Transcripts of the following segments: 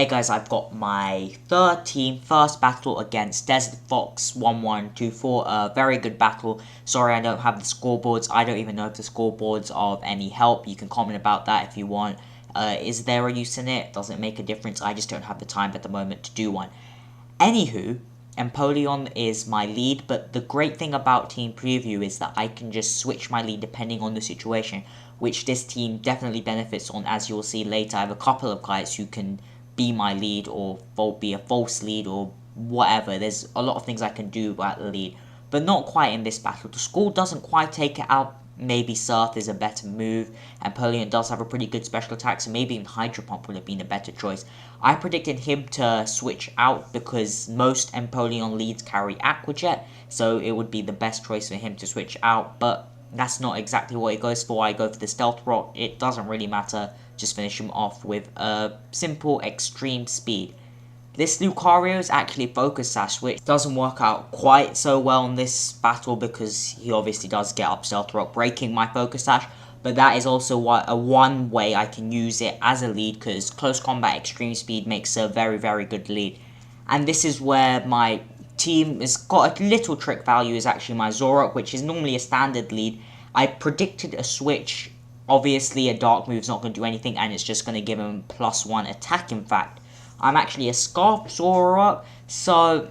Hey guys, I've got my third team, first battle against DesertFox1124, a very good battle. Sorry I don't have the scoreboards, I don't even know if the scoreboards are of any help. You can comment about that if you want. Is there a use in it? Does it make a difference? I just don't have the time at the moment to do one. Anywho, Empoleon is my lead, but the great thing about Team Preview is that I can just switch my lead depending on the situation, which this team definitely benefits on, as you'll see later. I have a couple of guys who can be my lead or be a false lead or whatever. There's a lot of things I can do at the lead, but not quite in this battle. The score doesn't quite take it out. Maybe Surf is a better move, and Empoleon does have a pretty good special attack, so maybe even Hydro Pump would have been a better choice. I predicted him to switch out because most Empoleon leads carry Aqua Jet, so it would be the best choice for him to switch out, but that's not exactly what he goes for. I go for the Stealth Rock. It doesn't really matter, just finish him off with a simple extreme speed. This Lucario is actually Focus Sash, which doesn't work out quite so well in this battle because he obviously does get up Stealth Rock, breaking my Focus Sash, but that is also one way I can use it as a lead because Close Combat Extreme Speed makes a very, very good lead. And this is where my team has got a little trick value, is actually my Zoroark, which is normally a standard lead. I predicted a switch. Obviously a Dark move's not going to do anything and it's just going to give him +1 attack. In fact, I'm actually a Scarf Zoroark, so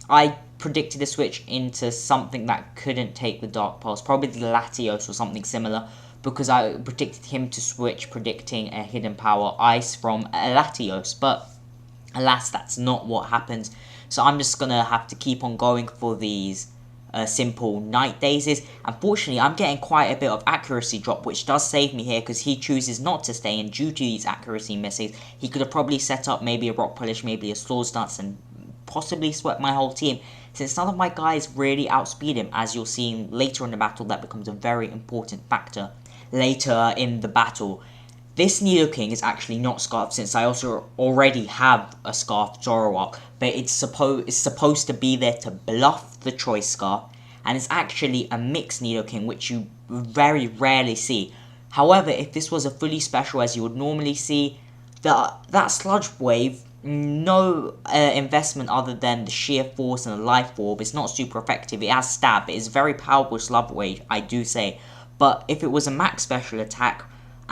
I predicted a switch into something that couldn't take the Dark Pulse, probably the Latios or something similar, because I predicted him to switch, predicting a Hidden Power Ice from a Latios, but alas, that's not what happens. So I'm just going to have to keep on going for these simple Night Daisies. Unfortunately, I'm getting quite a bit of accuracy drop, which does save me here because he chooses not to stay, and due to these accuracy misses, he could have probably set up maybe a Rock Polish, maybe a Swords Dance, and possibly swept my whole team. Since none of my guys really outspeed him, as you'll see later in the battle, that becomes a very important factor later in the battle. This Nidoking is actually not Scarf, since I also already have a Scarf Zoroark, but it's supposed to be there to bluff the Choice Scarf, and it's actually a mixed Nidoking, which you very rarely see. However, if this was a fully special, as you would normally see, that Sludge Wave, no investment other than the sheer force and the life orb, it's not super effective. It has stab, it is a very powerful Sludge Wave, I do say, but if it was a max special attack,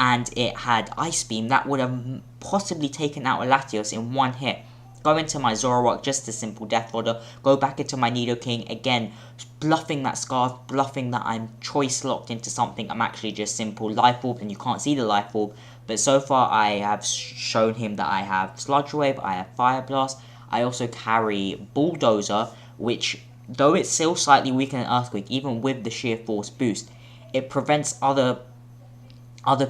and it had Ice Beam, that would have possibly taken out a Latios in one hit. Go into my Zoroark, just a simple Death Order. Go back into my Nidoking, again, bluffing that Scarf, bluffing that I'm choice locked into something. I'm actually just simple Life Orb, and you can't see the Life Orb. But so far, I have shown him that I have Sludge Wave, I have Fire Blast. I also carry Bulldozer, which, though it's still slightly weaker than Earthquake, even with the sheer force boost, it prevents other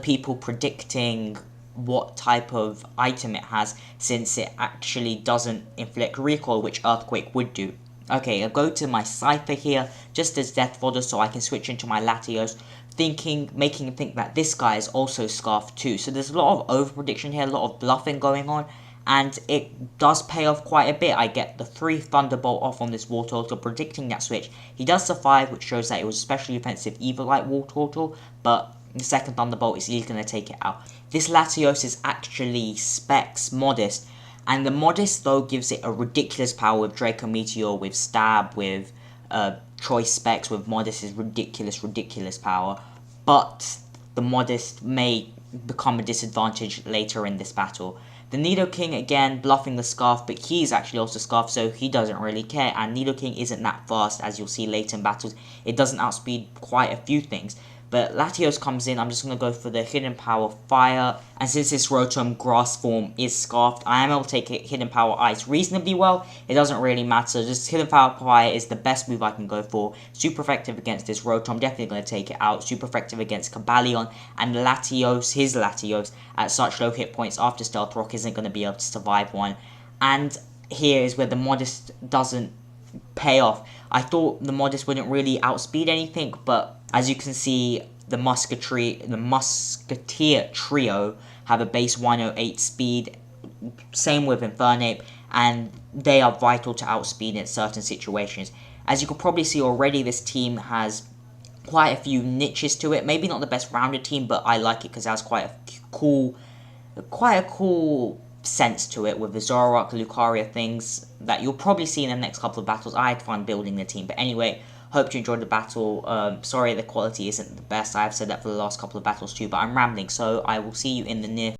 people predicting what type of item it has, since it actually doesn't inflict recoil, which Earthquake would do. Okay, I'll go to my Cypher here, just as Death Fodder, so I can switch into my Latios, making him think that this guy is also Scarf too. So there's a lot of over-prediction here, a lot of bluffing going on, and it does pay off quite a bit. I get the 3 Thunderbolt off on this Wartortle, predicting that switch. He does survive, which shows that it was especially offensive Evilite Wartortle, but the second Thunderbolt is easily going to take it out. This Latios is actually Specs Modest, and the Modest though gives it a ridiculous power with Draco Meteor, with Stab, with Choice Specs, with Modest is ridiculous power, but the Modest may become a disadvantage later in this battle. The Nidoking, again, bluffing the Scarf, but he's actually also Scarf, so he doesn't really care, and Nidoking isn't that fast, as you'll see later in battles. It doesn't outspeed quite a few things. But Latios comes in, I'm just going to go for the Hidden Power Fire, and since this Rotom Grass form is Scarfed, I am able to take Hidden Power Ice reasonably well. It doesn't really matter, just Hidden Power Fire is the best move I can go for. Super effective against this Rotom, definitely going to take it out. Super effective against Cobalion, and Latios, his Latios, at such low hit points after Stealth Rock isn't going to be able to survive one. And here is where the Modest doesn't pay off. I thought the Modest wouldn't really outspeed anything, but as you can see, the Musketeer Trio have a base 108 speed, same with Infernape, and they are vital to outspeed in certain situations. As you can probably see already, this team has quite a few niches to it. Maybe not the best rounded team, but I like it because it has quite a cool sense to it with the Zoroark, Lucario things that you'll probably see in the next couple of battles. I had fun building the team, but anyway, hope you enjoyed the battle. Sorry the quality isn't the best, I've said that for the last couple of battles too, but I'm rambling, so I will see you in the near